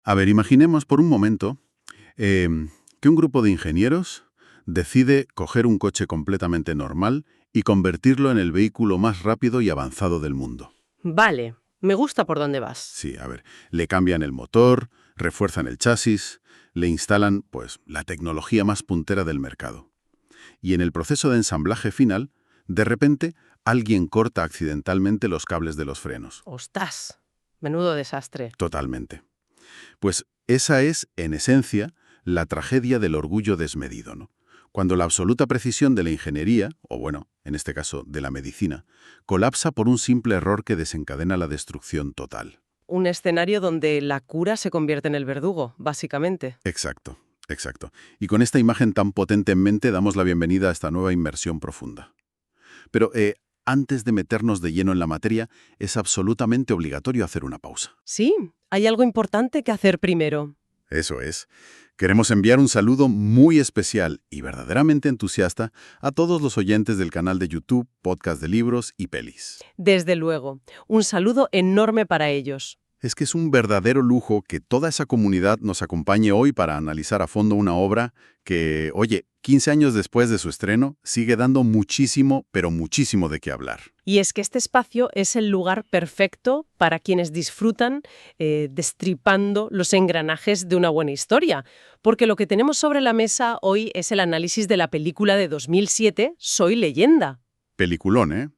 A ver, imaginemos por un momento que un grupo de ingenieros decide coger un coche completamente normal y convertirlo en el vehículo más rápido y avanzado del mundo. Vale, me gusta por dónde vas. Sí, a ver, le cambian el motor, refuerzan el chasis, le instalan, pues, la tecnología más puntera del mercado. Y en el proceso de ensamblaje final, de repente, alguien corta accidentalmente los cables de los frenos. ¡Ostras! Menudo desastre. Totalmente. Pues esa es, en esencia, la tragedia del orgullo desmedido, ¿no? Cuando la absoluta precisión de la ingeniería, o bueno, en este caso de la medicina, colapsa por un simple error que desencadena la destrucción total. Un escenario donde la cura se convierte en el verdugo, básicamente. Exacto, exacto. Y con esta imagen tan potente en mente damos la bienvenida a esta nueva inmersión profunda. Pero antes de meternos de lleno en la materia, es absolutamente obligatorio hacer una pausa. Sí, hay algo importante que hacer primero. Eso es. Queremos enviar un saludo muy especial y verdaderamente entusiasta a todos los oyentes del canal de YouTube, Podcast de Libros y Pelis. Desde luego, un saludo enorme para ellos. Es que es un verdadero lujo que toda esa comunidad nos acompañe hoy para analizar a fondo una obra que, oye, 15 años después de su estreno, sigue dando muchísimo, pero muchísimo de qué hablar. Y es que este espacio es el lugar perfecto para quienes disfrutan destripando los engranajes de una buena historia. Porque lo que tenemos sobre la mesa hoy es el análisis de la película de 2007, Soy Leyenda. Peliculón, ¿eh?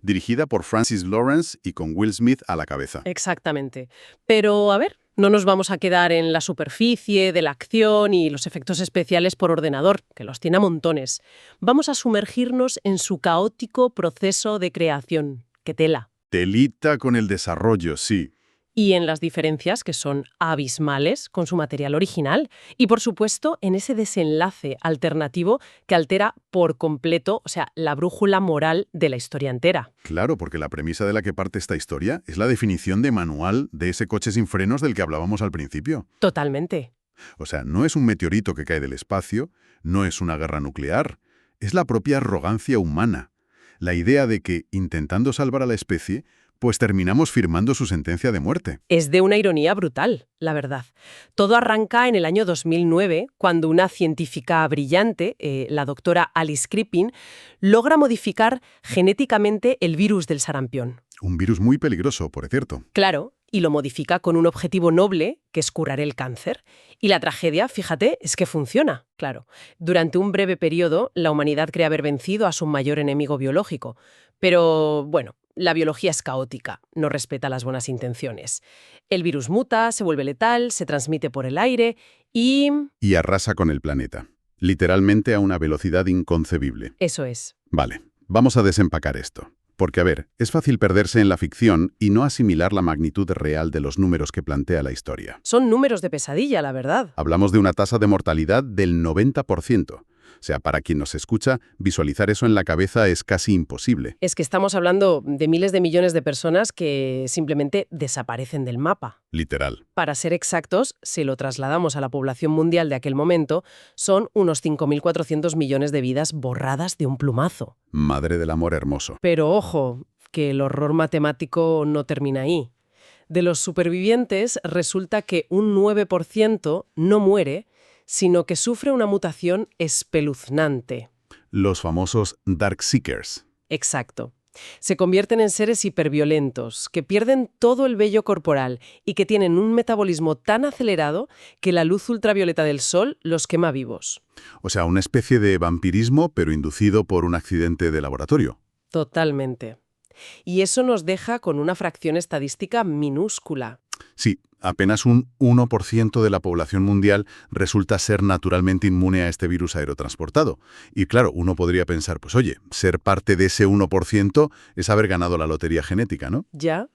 Dirigida por Francis Lawrence y con Will Smith a la cabeza. Exactamente. Pero, a ver, no nos vamos a quedar en la superficie de la acción y los efectos especiales por ordenador, que los tiene a montones. Vamos a sumergirnos en su caótico proceso de creación. ¡Qué tela! Telita con el desarrollo, sí. Y en las diferencias que son abismales con su material original. Y, por supuesto, en ese desenlace alternativo que altera por completo, o sea, la brújula moral de la historia entera. Claro, porque la premisa de la que parte esta historia es la definición de manual de ese coche sin frenos del que hablábamos al principio. Totalmente. O sea, no es un meteorito que cae del espacio, no es una guerra nuclear, es la propia arrogancia humana. La idea de que, intentando salvar a la especie, pues terminamos firmando su sentencia de muerte. Es de una ironía brutal, la verdad. Todo arranca en el año 2009, cuando una científica brillante, la doctora Alice Crippen, logra modificar genéticamente el virus del sarampión. Un virus muy peligroso, por cierto. Claro, y lo modifica con un objetivo noble, que es curar el cáncer. Y la tragedia, fíjate, es que funciona, claro. Durante un breve periodo, la humanidad cree haber vencido a su mayor enemigo biológico. Pero, bueno, la biología es caótica, no respeta las buenas intenciones. El virus muta, se vuelve letal, se transmite por el aire y... Y arrasa con el planeta. Literalmente a una velocidad inconcebible. Eso es. Vale, vamos a desempacar esto. Porque, a ver, es fácil perderse en la ficción y no asimilar la magnitud real de los números que plantea la historia. Son números de pesadilla, la verdad. Hablamos de una tasa de mortalidad del 90%. O sea, para quien nos escucha, visualizar eso en la cabeza es casi imposible. Es que estamos hablando de miles de millones de personas que simplemente desaparecen del mapa. Literal. Para ser exactos, si lo trasladamos a la población mundial de aquel momento, son unos 5.400 millones de vidas borradas de un plumazo. Madre del amor hermoso. Pero ojo, que el horror matemático no termina ahí. De los supervivientes resulta que un 9% no muere, sino que sufre una mutación espeluznante. Los famosos Darkseekers. Exacto. Se convierten en seres hiperviolentos, que pierden todo el vello corporal y que tienen un metabolismo tan acelerado que la luz ultravioleta del sol los quema vivos. O sea, una especie de vampirismo, pero inducido por un accidente de laboratorio. Totalmente. Y eso nos deja con una fracción estadística minúscula. Sí, apenas un 1% de la población mundial resulta ser naturalmente inmune a este virus aerotransportado. Y claro, uno podría pensar, pues oye, ser parte de ese 1% es haber ganado la lotería genética, ¿no? Ya,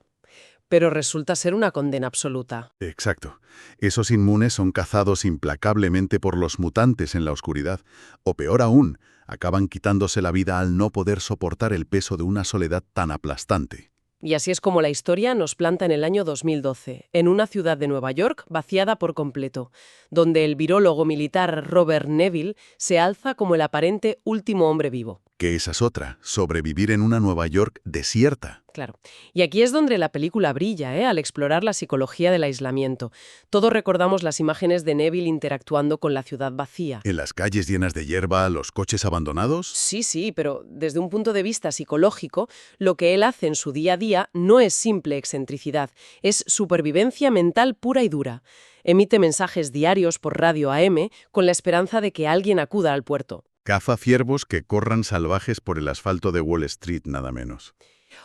pero resulta ser una condena absoluta. Exacto. Esos inmunes son cazados implacablemente por los mutantes en la oscuridad. O peor aún, acaban quitándose la vida al no poder soportar el peso de una soledad tan aplastante. Y así es como la historia nos planta en el año 2012, en una ciudad de Nueva York vaciada por completo, donde el virólogo militar Robert Neville se alza como el aparente último hombre vivo. Que esa es otra, sobrevivir en una Nueva York desierta. Claro. Y aquí es donde la película brilla, al explorar la psicología del aislamiento. Todos recordamos las imágenes de Neville interactuando con la ciudad vacía. En las calles llenas de hierba, los coches abandonados. Sí, sí, pero desde un punto de vista psicológico, lo que él hace en su día a día no es simple excentricidad, es supervivencia mental pura y dura. Emite mensajes diarios por radio AM con la esperanza de que alguien acuda al puerto. Caza ciervos que corran salvajes por el asfalto de Wall Street, nada menos.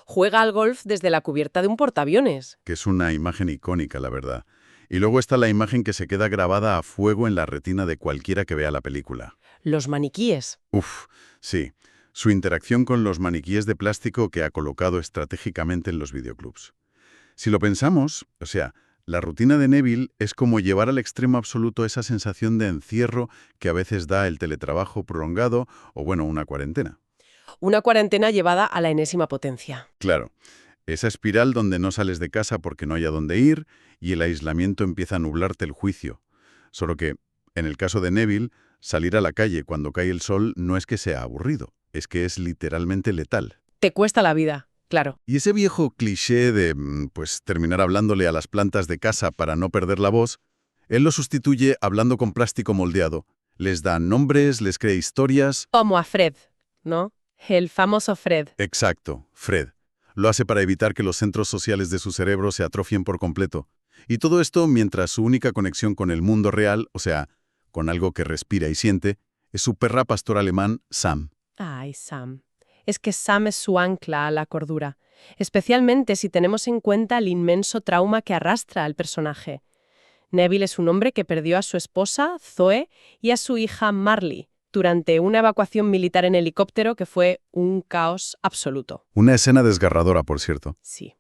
Juega al golf desde la cubierta de un portaaviones. Que es una imagen icónica, la verdad. Y luego está la imagen que se queda grabada a fuego en la retina de cualquiera que vea la película. Los maniquíes. Uf, sí. Su interacción con los maniquíes de plástico que ha colocado estratégicamente en los videoclubs. Si lo pensamos, o sea, la rutina de Neville es como llevar al extremo absoluto esa sensación de encierro que a veces da el teletrabajo prolongado o, bueno, una cuarentena. Una cuarentena llevada a la enésima potencia. Claro, esa espiral donde no sales de casa porque no hay a dónde ir y el aislamiento empieza a nublarte el juicio. Solo que, en el caso de Neville, salir a la calle cuando cae el sol no es que sea aburrido, es que es literalmente letal. Te cuesta la vida, claro. Y ese viejo cliché de, pues, terminar hablándole a las plantas de casa para no perder la voz, él lo sustituye hablando con plástico moldeado. Les da nombres, les crea historias. Como a Fred, ¿no? El famoso Fred. Exacto, Fred. Lo hace para evitar que los centros sociales de su cerebro se atrofien por completo. Y todo esto mientras su única conexión con el mundo real, o sea, con algo que respira y siente, es su perra pastor alemán, Sam. Ay, Sam. Es que Sam es su ancla a la cordura, especialmente si tenemos en cuenta el inmenso trauma que arrastra al personaje. Neville es un hombre que perdió a su esposa, Zoe, y a su hija, Marley, durante una evacuación militar en helicóptero que fue un caos absoluto. Una escena desgarradora, por cierto. Sí.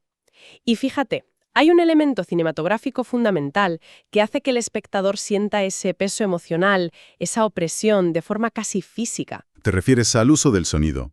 Y fíjate, hay un elemento cinematográfico fundamental que hace que el espectador sienta ese peso emocional, esa opresión de forma casi física. ¿Te refieres al uso del sonido?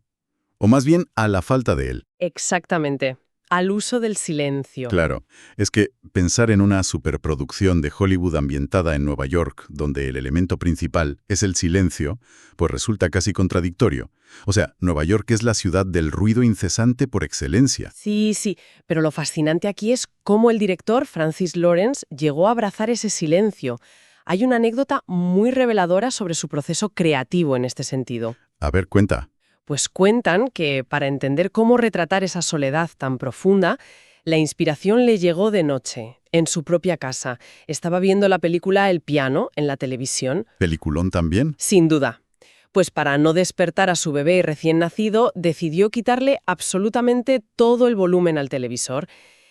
O más bien a la falta de él. Exactamente. Al uso del silencio. Claro, es que pensar en una superproducción de Hollywood ambientada en Nueva York, donde el elemento principal es el silencio, pues resulta casi contradictorio. O sea, Nueva York es la ciudad del ruido incesante por excelencia. Sí, sí, pero lo fascinante aquí es cómo el director, Francis Lawrence, llegó a abrazar ese silencio. Hay una anécdota muy reveladora sobre su proceso creativo en este sentido. A ver, cuenta. Pues cuentan que, para entender cómo retratar esa soledad tan profunda, la inspiración le llegó de noche, en su propia casa. Estaba viendo la película El piano en la televisión. ¿Peliculón también? Sin duda. Pues para no despertar a su bebé recién nacido, decidió quitarle absolutamente todo el volumen al televisor.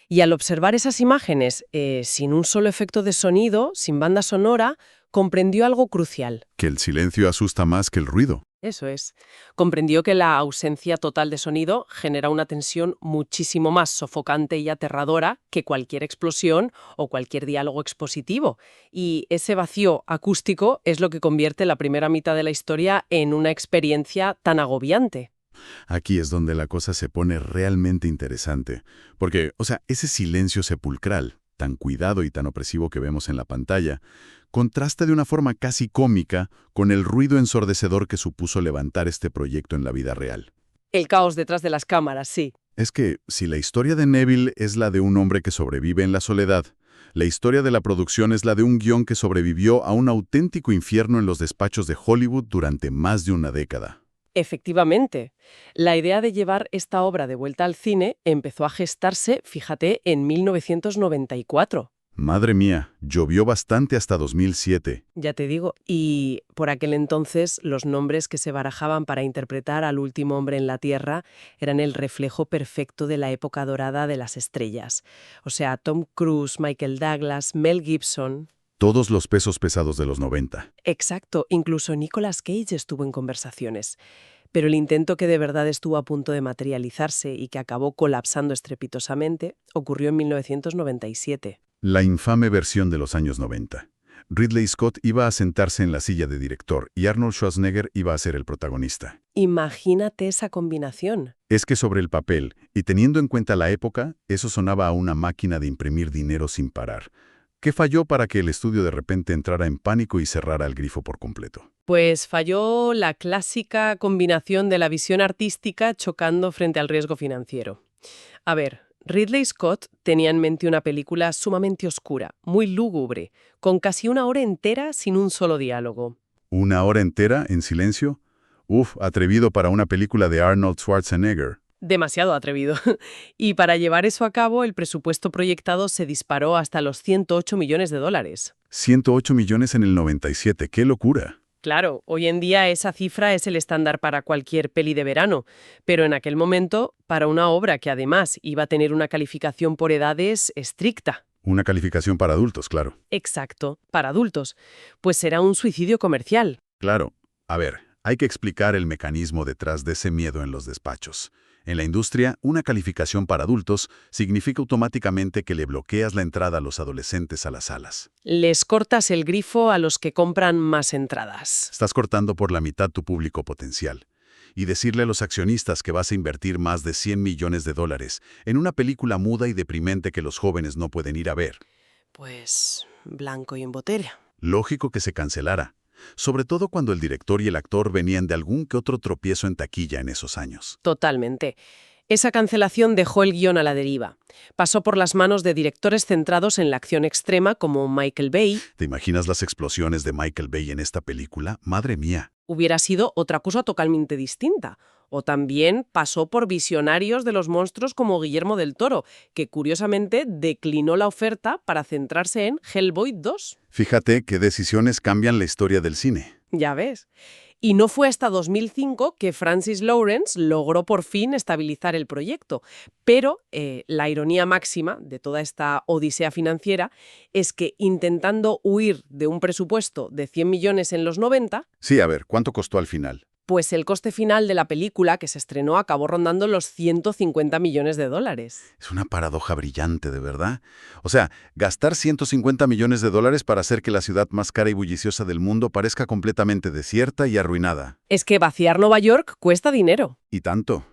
Y al observar esas imágenes, sin un solo efecto de sonido, sin banda sonora, comprendió algo crucial. Que el silencio asusta más que el ruido. Eso es. Comprendió que la ausencia total de sonido genera una tensión muchísimo más sofocante y aterradora que cualquier explosión o cualquier diálogo expositivo. Y ese vacío acústico es lo que convierte la primera mitad de la historia en una experiencia tan agobiante. Aquí es donde la cosa se pone realmente interesante. Porque, o sea, ese silencio sepulcral, tan cuidado y tan opresivo que vemos en la pantalla, contrasta de una forma casi cómica con el ruido ensordecedor que supuso levantar este proyecto en la vida real. El caos detrás de las cámaras, sí. Es que, si la historia de Neville es la de un hombre que sobrevive en la soledad, la historia de la producción es la de un guión que sobrevivió a un auténtico infierno en los despachos de Hollywood durante más de una década. Efectivamente. La idea de llevar esta obra de vuelta al cine empezó a gestarse, fíjate, en 1994. Madre mía, llovió bastante hasta 2007. Ya te digo, y por aquel entonces los nombres que se barajaban para interpretar al último hombre en la Tierra eran el reflejo perfecto de la época dorada de las estrellas. O sea, Tom Cruise, Michael Douglas, Mel Gibson. Todos los pesos pesados de los 90. Exacto, incluso Nicolas Cage estuvo en conversaciones. Pero el intento que de verdad estuvo a punto de materializarse y que acabó colapsando estrepitosamente ocurrió en 1997. La infame versión de los años 90. Ridley Scott iba a sentarse en la silla de director y Arnold Schwarzenegger iba a ser el protagonista. Imagínate esa combinación. Es que sobre el papel, y teniendo en cuenta la época, eso sonaba a una máquina de imprimir dinero sin parar. ¿Qué falló para que el estudio de repente entrara en pánico y cerrara el grifo por completo? Pues falló la clásica combinación de la visión artística chocando frente al riesgo financiero. A ver, Ridley Scott tenía en mente una película sumamente oscura, muy lúgubre, con casi una hora entera sin un solo diálogo. ¿Una hora entera en silencio? Uf, atrevido para una película de Arnold Schwarzenegger. Demasiado atrevido. Y para llevar eso a cabo, el presupuesto proyectado se disparó hasta los 108 millones de dólares. 108 millones en el 97, ¡qué locura! Claro, hoy en día esa cifra es el estándar para cualquier peli de verano, pero en aquel momento, para una obra que además iba a tener una calificación por edades estricta. Una calificación para adultos, claro. Exacto, para adultos. Pues será un suicidio comercial. Claro. A ver, hay que explicar el mecanismo detrás de ese miedo en los despachos. En la industria, una calificación para adultos significa automáticamente que le bloqueas la entrada a los adolescentes a las salas. Les cortas el grifo a los que compran más entradas. Estás cortando por la mitad tu público potencial. Y decirle a los accionistas que vas a invertir más de 100 millones de dólares en una película muda y deprimente que los jóvenes no pueden ir a ver. Pues blanco y en botella. Lógico que se cancelara, sobre todo cuando el director y el actor venían de algún que otro tropiezo en taquilla en esos años. Totalmente. Esa cancelación dejó el guión a la deriva. Pasó por las manos de directores centrados en la acción extrema como Michael Bay. ¿Te imaginas las explosiones de Michael Bay en esta película? ¡Madre mía! Hubiera sido otra cosa totalmente distinta. O también pasó por visionarios de los monstruos como Guillermo del Toro, que curiosamente declinó la oferta para centrarse en Hellboy 2. Fíjate qué decisiones cambian la historia del cine. Ya ves. Y no fue hasta 2005 que Francis Lawrence logró por fin estabilizar el proyecto. Pero la ironía máxima de toda esta odisea financiera es que intentando huir de un presupuesto de 100 millones en los 90, Sí, a ver, ¿cuánto costó al final? pues el coste final de la película que se estrenó acabó rondando los 150 millones de dólares. Es una paradoja brillante, de verdad. O sea, gastar 150 millones de dólares para hacer que la ciudad más cara y bulliciosa del mundo parezca completamente desierta y arruinada. Es que vaciar Nueva York cuesta dinero. Y tanto.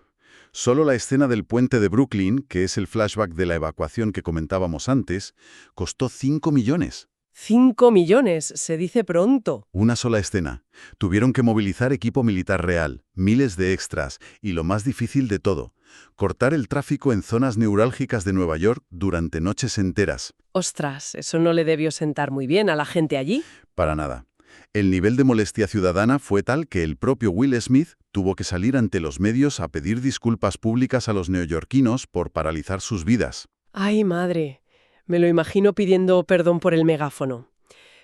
Solo la escena del puente de Brooklyn, que es el flashback de la evacuación que comentábamos antes, costó 5 millones. 5 millones, se dice pronto. Una sola escena. Tuvieron que movilizar equipo militar real, miles de extras y lo más difícil de todo, cortar el tráfico en zonas neurálgicas de Nueva York durante noches enteras. Ostras, eso no le debió sentar muy bien a la gente allí. Para nada. El nivel de molestia ciudadana fue tal que el propio Will Smith tuvo que salir ante los medios a pedir disculpas públicas a los neoyorquinos por paralizar sus vidas. Ay, madre, me lo imagino pidiendo perdón por el megáfono.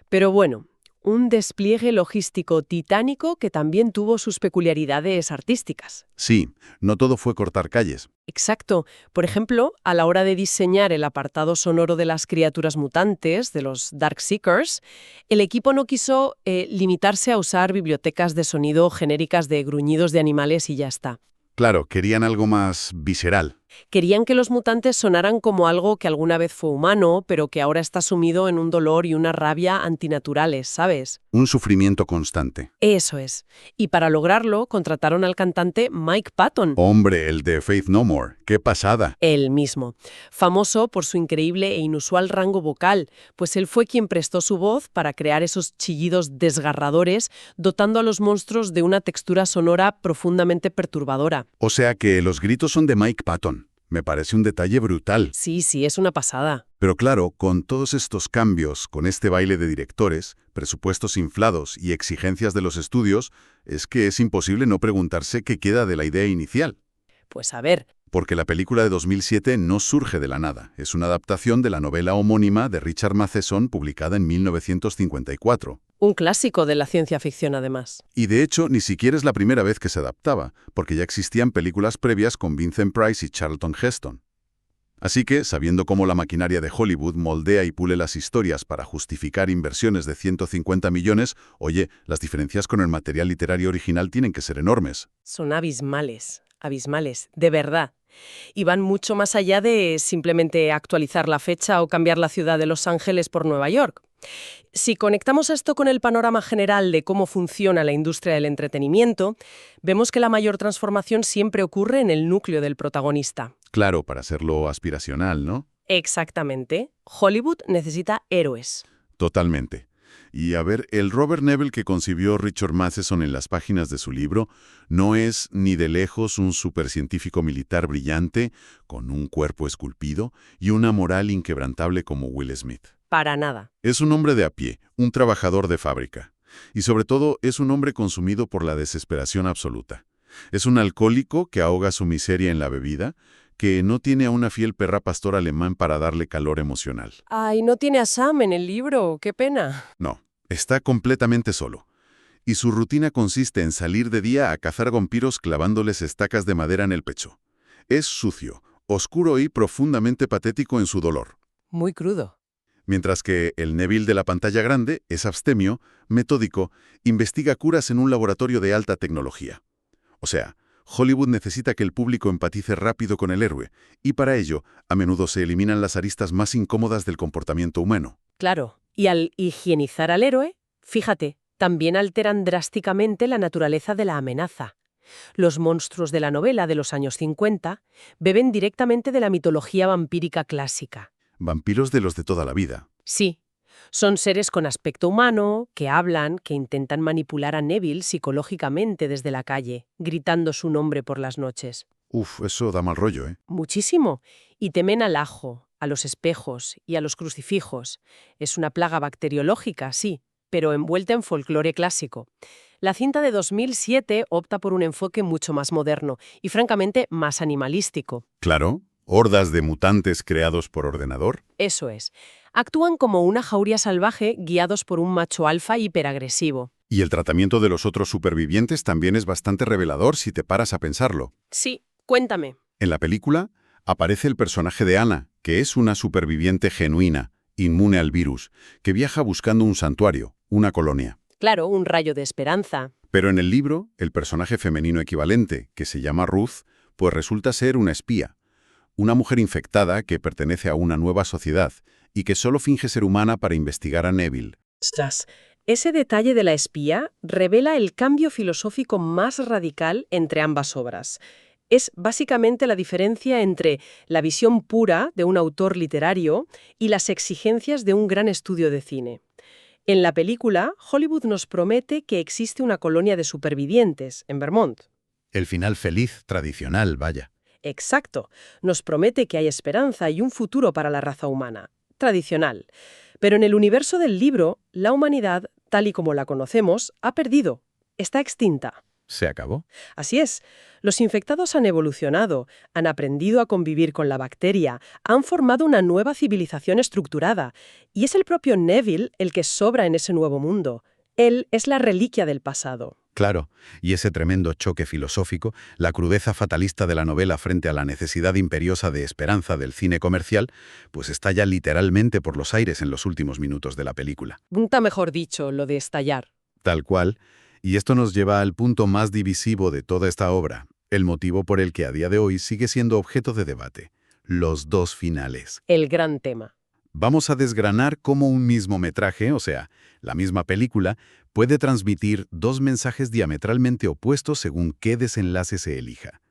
Pero bueno, un despliegue logístico titánico que también tuvo sus peculiaridades artísticas. Sí, no todo fue cortar calles. Exacto. Por ejemplo, a la hora de diseñar el apartado sonoro de las criaturas mutantes, de los Darkseekers, el equipo no quiso limitarse a usar bibliotecas de sonido genéricas de gruñidos de animales y ya está. Claro, querían algo más visceral. Querían que los mutantes sonaran como algo que alguna vez fue humano, pero que ahora está sumido en un dolor y una rabia antinaturales, ¿sabes? Un sufrimiento constante. Eso es. Y para lograrlo, contrataron al cantante Mike Patton. Hombre, el de Faith No More. ¡Qué pasada! Él mismo. Famoso por su increíble e inusual rango vocal, pues él fue quien prestó su voz para crear esos chillidos desgarradores, dotando a los monstruos de una textura sonora profundamente perturbadora. O sea que los gritos son de Mike Patton. Me parece un detalle brutal. Sí, es una pasada. Pero claro, con todos estos cambios, con este baile de directores, presupuestos inflados y exigencias de los estudios, es que es imposible no preguntarse qué queda de la idea inicial. Pues a ver. Porque la película de 2007 no surge de la nada. Es una adaptación de la novela homónima de Richard Matheson publicada en 1954. Un clásico de la ciencia ficción, además. Y de hecho, ni siquiera es la primera vez que se adaptaba, porque ya existían películas previas con Vincent Price y Charlton Heston. Así que, sabiendo cómo la maquinaria de Hollywood moldea y pule las historias para justificar inversiones de 150 millones, oye, las diferencias con el material literario original tienen que ser enormes. Son abismales, de verdad. Y van mucho más allá de simplemente actualizar la fecha o cambiar la ciudad de Los Ángeles por Nueva York. Si conectamos esto con el panorama general de cómo funciona la industria del entretenimiento, vemos que la mayor transformación siempre ocurre en el núcleo del protagonista. Claro, para hacerlo aspiracional, ¿no? Exactamente. Hollywood necesita héroes. Totalmente. Y a ver, el Robert Neville que concibió Richard Matheson en las páginas de su libro no es ni de lejos un supercientífico militar brillante con un cuerpo esculpido y una moral inquebrantable como Will Smith. Para nada. Es un hombre de a pie, un trabajador de fábrica. Y sobre todo es un hombre consumido por la desesperación absoluta. Es un alcohólico que ahoga su miseria en la bebida, que no tiene a una fiel perra pastor alemán para darle calor emocional. Ay, no tiene a Sam en el libro. Qué pena. No, está completamente solo. Y su rutina consiste en salir de día a cazar vampiros clavándoles estacas de madera en el pecho. Es sucio, oscuro y profundamente patético en su dolor. Muy crudo. Mientras que el Neville de la pantalla grande es abstemio, metódico, investiga curas en un laboratorio de alta tecnología. O sea, Hollywood necesita que el público empatice rápido con el héroe, y para ello, a menudo se eliminan las aristas más incómodas del comportamiento humano. Claro. Y al higienizar al héroe, fíjate, también alteran drásticamente la naturaleza de la amenaza. Los monstruos de la novela de los años 50 beben directamente de la mitología vampírica clásica. Vampiros de los de toda la vida. Sí, son seres con aspecto humano, que hablan, que intentan manipular a Neville psicológicamente desde la calle, gritando su nombre por las noches. Uf, eso da mal rollo, ¿eh? Muchísimo. Y temen al ajo, a los espejos y a los crucifijos. Es una plaga bacteriológica, sí, pero envuelta en folclore clásico. La cinta de 2007 opta por un enfoque mucho más moderno y, francamente, más animalístico. Claro, hordas de mutantes creados por ordenador. Eso es. Actúan como una jauría salvaje guiados por un macho alfa hiperagresivo. Y el tratamiento de los otros supervivientes también es bastante revelador si te paras a pensarlo. Sí, cuéntame. En la película aparece el personaje de Anna, que es una superviviente genuina, inmune al virus, que viaja buscando un santuario, una colonia. Claro, un rayo de esperanza. Pero en el libro, el personaje femenino equivalente, que se llama Ruth, pues resulta ser una espía. Una mujer infectada que pertenece a una nueva sociedad y que solo finge ser humana para investigar a Neville. Ostras, ese detalle de la espía revela el cambio filosófico más radical entre ambas obras. Es básicamente la diferencia entre la visión pura de un autor literario y las exigencias de un gran estudio de cine. En la película, Hollywood nos promete que existe una colonia de supervivientes en Vermont. El final feliz, tradicional, vaya. Exacto. Nos promete que hay esperanza y un futuro para la raza humana. Tradicional. Pero en el universo del libro, la humanidad, tal y como la conocemos, ha perdido. Está extinta. ¿Se acabó? Así es. Los infectados han evolucionado, han aprendido a convivir con la bacteria, han formado una nueva civilización estructurada. Y es el propio Neville el que sobra en ese nuevo mundo. Él es la reliquia del pasado. Claro, y ese tremendo choque filosófico, la crudeza fatalista de la novela frente a la necesidad imperiosa de esperanza del cine comercial, pues estalla literalmente por los aires en los últimos minutos de la película. Nunca mejor dicho, lo de estallar. Tal cual, y esto nos lleva al punto más divisivo de toda esta obra, el motivo por el que a día de hoy sigue siendo objeto de debate: los dos finales. El gran tema. Vamos a desgranar cómo un mismo metraje, o sea, la misma película, puede transmitir dos mensajes diametralmente opuestos según qué desenlace se elija.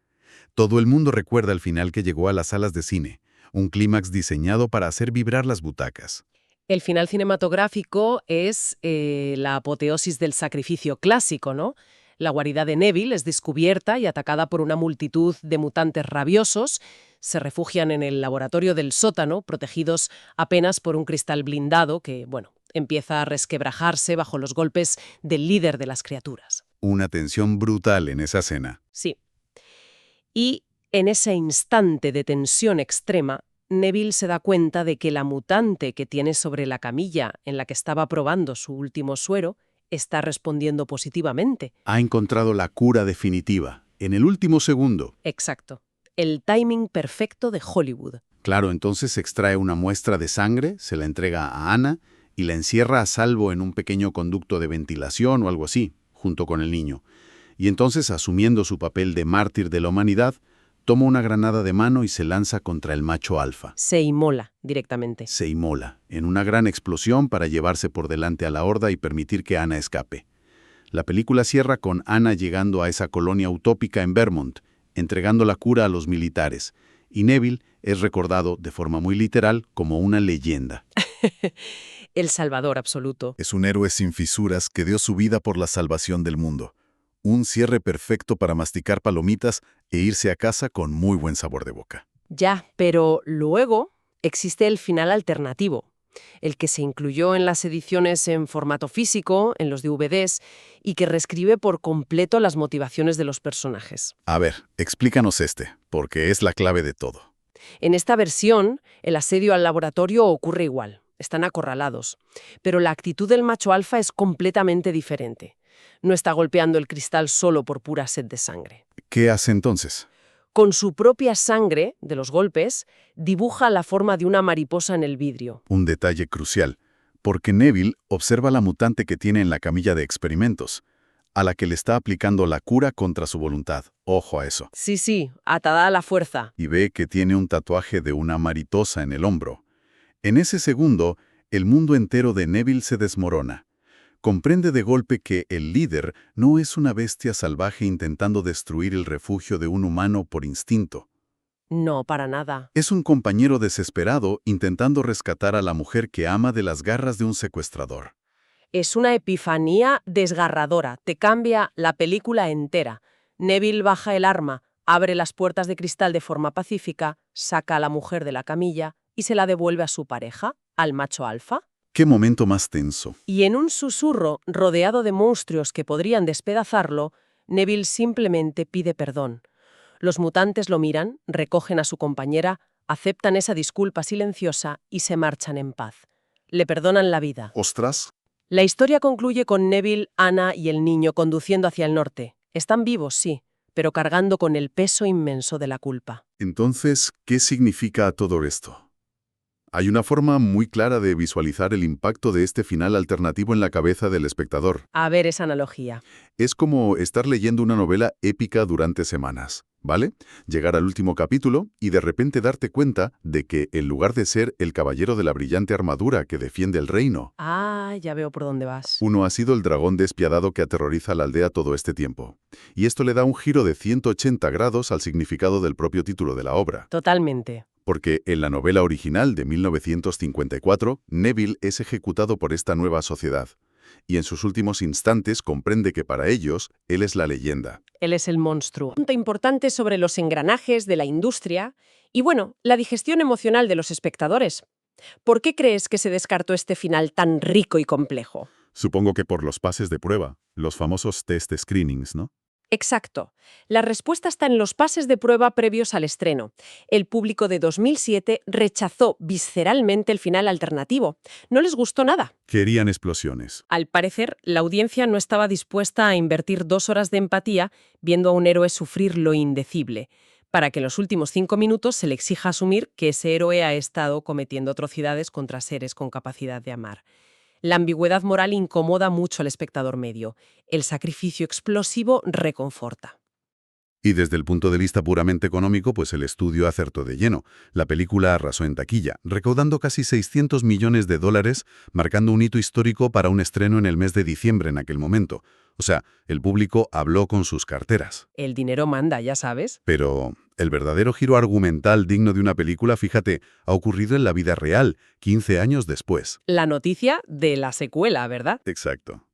Todo el mundo recuerda el final que llegó a las salas de cine, un clímax diseñado para hacer vibrar las butacas. El final cinematográfico es la apoteosis del sacrificio clásico, ¿no? La guarida de Neville es descubierta y atacada por una multitud de mutantes rabiosos. Se refugian en el laboratorio del sótano, protegidos apenas por un cristal blindado que, empieza a resquebrajarse bajo los golpes del líder de las criaturas. Una tensión brutal en esa escena. Sí. Y en ese instante de tensión extrema, Neville se da cuenta de que la mutante que tiene sobre la camilla en la que estaba probando su último suero está respondiendo positivamente. Ha encontrado la cura definitiva, en el último segundo. Exacto. El timing perfecto de Hollywood. Claro, entonces se extrae una muestra de sangre, se la entrega a Anna y la encierra a salvo en un pequeño conducto de ventilación o algo así, junto con el niño. Y entonces, asumiendo su papel de mártir de la humanidad, toma una granada de mano y se lanza contra el macho alfa. Se inmola directamente. Se inmola, en una gran explosión para llevarse por delante a la horda y permitir que Anna escape. La película cierra con Anna llegando a esa colonia utópica en Vermont, entregando la cura a los militares, y Neville es recordado de forma muy literal como una leyenda. El salvador absoluto. Es un héroe sin fisuras que dio su vida por la salvación del mundo. Un cierre perfecto para masticar palomitas e irse a casa con muy buen sabor de boca. Ya, pero luego existe el final alternativo, el que se incluyó en las ediciones en formato físico, en los DVDs, y que reescribe por completo las motivaciones de los personajes. A ver, explícanos porque es la clave de todo. En esta versión, el asedio al laboratorio ocurre igual. Están acorralados. Pero la actitud del macho alfa es completamente diferente. No está golpeando el cristal solo por pura sed de sangre. ¿Qué hace entonces? Con su propia sangre, de los golpes, dibuja la forma de una mariposa en el vidrio. Un detalle crucial, porque Neville observa la mutante que tiene en la camilla de experimentos, a la que le está aplicando la cura contra su voluntad. Ojo a eso. Sí, atada a la fuerza. Y ve que tiene un tatuaje de una mariposa en el hombro. En ese segundo, el mundo entero de Neville se desmorona. Comprende de golpe que el líder no es una bestia salvaje intentando destruir el refugio de un humano por instinto. No, para nada. Es un compañero desesperado intentando rescatar a la mujer que ama de las garras de un secuestrador. Es una epifanía desgarradora. Te cambia la película entera. Neville baja el arma, abre las puertas de cristal de forma pacífica, saca a la mujer de la camilla y se la devuelve a su pareja, al macho alfa. ¡Qué momento más tenso! Y en un susurro, rodeado de monstruos que podrían despedazarlo, Neville simplemente pide perdón. Los mutantes lo miran, recogen a su compañera, aceptan esa disculpa silenciosa y se marchan en paz. Le perdonan la vida. ¡Ostras! La historia concluye con Neville, Anna y el niño conduciendo hacia el norte. Están vivos, sí, pero cargando con el peso inmenso de la culpa. Entonces, ¿qué significa todo esto? Hay una forma muy clara de visualizar el impacto de este final alternativo en la cabeza del espectador. A ver esa analogía. Es como estar leyendo una novela épica durante semanas, ¿vale? Llegar al último capítulo y de repente darte cuenta de que, en lugar de ser el caballero de la brillante armadura que defiende el reino, Ya veo por dónde vas. uno ha sido el dragón despiadado que aterroriza a la aldea todo este tiempo. Y esto le da un giro de 180 grados al significado del propio título de la obra. Totalmente. Porque en la novela original de 1954, Neville es ejecutado por esta nueva sociedad, y en sus últimos instantes comprende que para ellos, él es la leyenda. Él es el monstruo. Punto importante sobre los engranajes de la industria y, bueno, la digestión emocional de los espectadores. ¿Por qué crees que se descartó este final tan rico y complejo? Supongo que por los pases de prueba, los famosos test screenings, ¿no? Exacto. La respuesta está en los pases de prueba previos al estreno. El público de 2007 rechazó visceralmente el final alternativo. No les gustó nada. Querían explosiones. Al parecer, la audiencia no estaba dispuesta a invertir 2 horas de empatía viendo a un héroe sufrir lo indecible, para que en los últimos 5 minutos se le exija asumir que ese héroe ha estado cometiendo atrocidades contra seres con capacidad de amar. La ambigüedad moral incomoda mucho al espectador medio. El sacrificio explosivo reconforta. Y desde el punto de vista puramente económico, pues el estudio acertó de lleno. La película arrasó en taquilla, recaudando casi $600 millones, marcando un hito histórico para un estreno en el mes de diciembre en aquel momento. O sea, el público habló con sus carteras. El dinero manda, ya sabes. Pero el verdadero giro argumental digno de una película, fíjate, ha ocurrido en la vida real, 15 años después. La noticia de la secuela, ¿verdad? Exacto.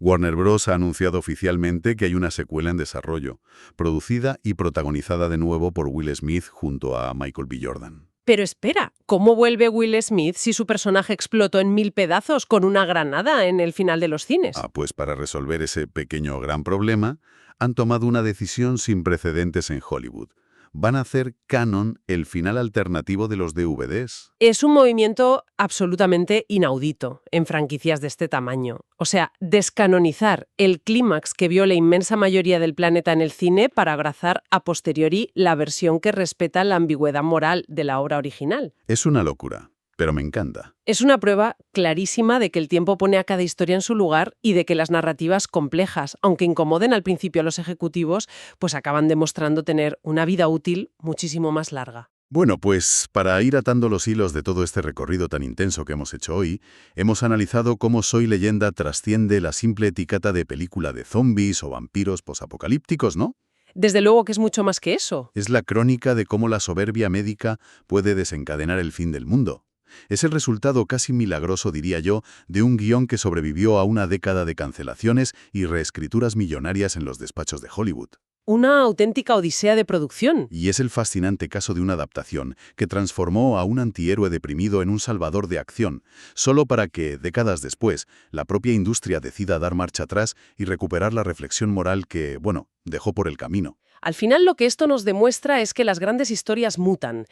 Warner Bros. Ha anunciado oficialmente que hay una secuela en desarrollo, producida y protagonizada de nuevo por Will Smith junto a Michael B. Jordan. Pero espera, ¿cómo vuelve Will Smith si su personaje explotó en 1000 pedazos con una granada en el final de los cines? Pues para resolver ese pequeño gran problema, han tomado una decisión sin precedentes en Hollywood. Van a hacer canon el final alternativo de los DVDs. Es un movimiento absolutamente inaudito en franquicias de este tamaño. O sea, descanonizar el clímax que vio la inmensa mayoría del planeta en el cine para abrazar a posteriori la versión que respeta la ambigüedad moral de la obra original. Es una locura, pero me encanta. Es una prueba clarísima de que el tiempo pone a cada historia en su lugar y de que las narrativas complejas, aunque incomoden al principio a los ejecutivos, pues acaban demostrando tener una vida útil muchísimo más larga. Bueno, pues para ir atando los hilos de todo este recorrido tan intenso que hemos hecho hoy, hemos analizado cómo Soy Leyenda trasciende la simple etiqueta de película de zombies o vampiros posapocalípticos, ¿no? Desde luego que es mucho más que eso. Es la crónica de cómo la soberbia médica puede desencadenar el fin del mundo. Es el resultado casi milagroso, diría yo, de un guión que sobrevivió a una década de cancelaciones y reescrituras millonarias en los despachos de Hollywood. Una auténtica odisea de producción. Y es el fascinante caso de una adaptación que transformó a un antihéroe deprimido en un salvador de acción, solo para que, décadas después, la propia industria decida dar marcha atrás y recuperar la reflexión moral que, bueno, dejó por el camino. Al final lo que esto nos demuestra es que las grandes historias mutan,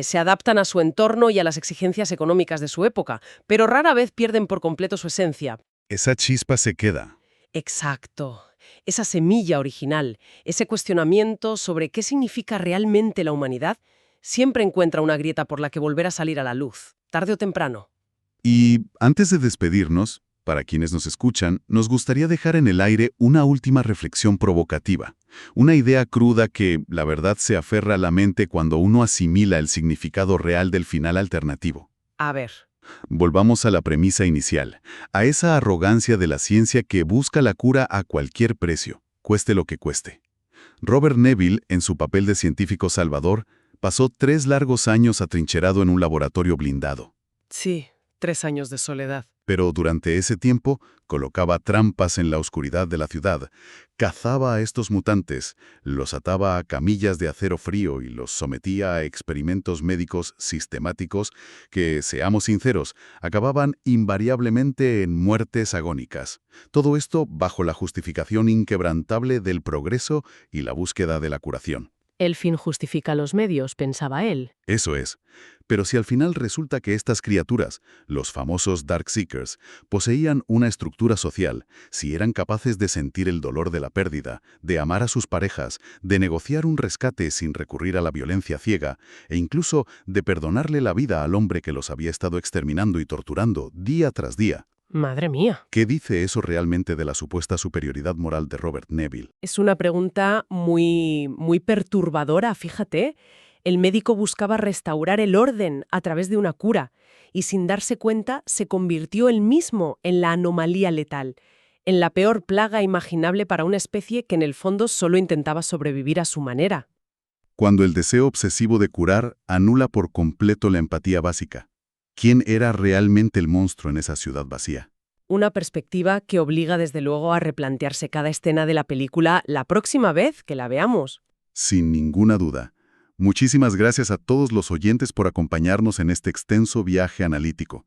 se adaptan a su entorno y a las exigencias económicas de su época, pero rara vez pierden por completo su esencia. Esa chispa se queda. Exacto. Esa semilla original, ese cuestionamiento sobre qué significa realmente la humanidad, siempre encuentra una grieta por la que volver a salir a la luz, tarde o temprano. Y antes de despedirnos, para quienes nos escuchan, nos gustaría dejar en el aire una última reflexión provocativa. Una idea cruda que, la verdad, se aferra a la mente cuando uno asimila el significado real del final alternativo. A ver. Volvamos a la premisa inicial, a esa arrogancia de la ciencia que busca la cura a cualquier precio, cueste lo que cueste. Robert Neville, en su papel de científico salvador, pasó 3 largos años atrincherado en un laboratorio blindado. Sí, 3 años de soledad. Pero durante ese tiempo colocaba trampas en la oscuridad de la ciudad, cazaba a estos mutantes, los ataba a camillas de acero frío y los sometía a experimentos médicos sistemáticos que, seamos sinceros, acababan invariablemente en muertes agónicas. Todo esto bajo la justificación inquebrantable del progreso y la búsqueda de la curación. El fin justifica los medios, pensaba él. Eso es. Pero si al final resulta que estas criaturas, los famosos Darkseekers, poseían una estructura social, si eran capaces de sentir el dolor de la pérdida, de amar a sus parejas, de negociar un rescate sin recurrir a la violencia ciega, e incluso de perdonarle la vida al hombre que los había estado exterminando y torturando día tras día, Madre mía. ¿qué dice eso realmente de la supuesta superioridad moral de Robert Neville? Es una pregunta muy perturbadora, fíjate. El médico buscaba restaurar el orden a través de una cura y sin darse cuenta se convirtió él mismo en la anomalía letal, en la peor plaga imaginable para una especie que en el fondo solo intentaba sobrevivir a su manera. Cuando el deseo obsesivo de curar anula por completo la empatía básica. ¿Quién era realmente el monstruo en esa ciudad vacía? Una perspectiva que obliga desde luego a replantearse cada escena de la película la próxima vez que la veamos. Sin ninguna duda. Muchísimas gracias a todos los oyentes por acompañarnos en este extenso viaje analítico.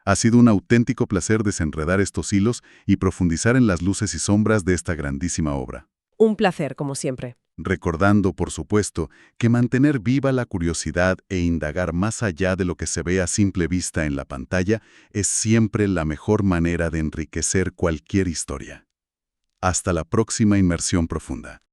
Ha sido un auténtico placer desenredar estos hilos y profundizar en las luces y sombras de esta grandísima obra. Un placer, como siempre. Recordando, por supuesto, que mantener viva la curiosidad e indagar más allá de lo que se ve a simple vista en la pantalla es siempre la mejor manera de enriquecer cualquier historia. Hasta la próxima inmersión profunda.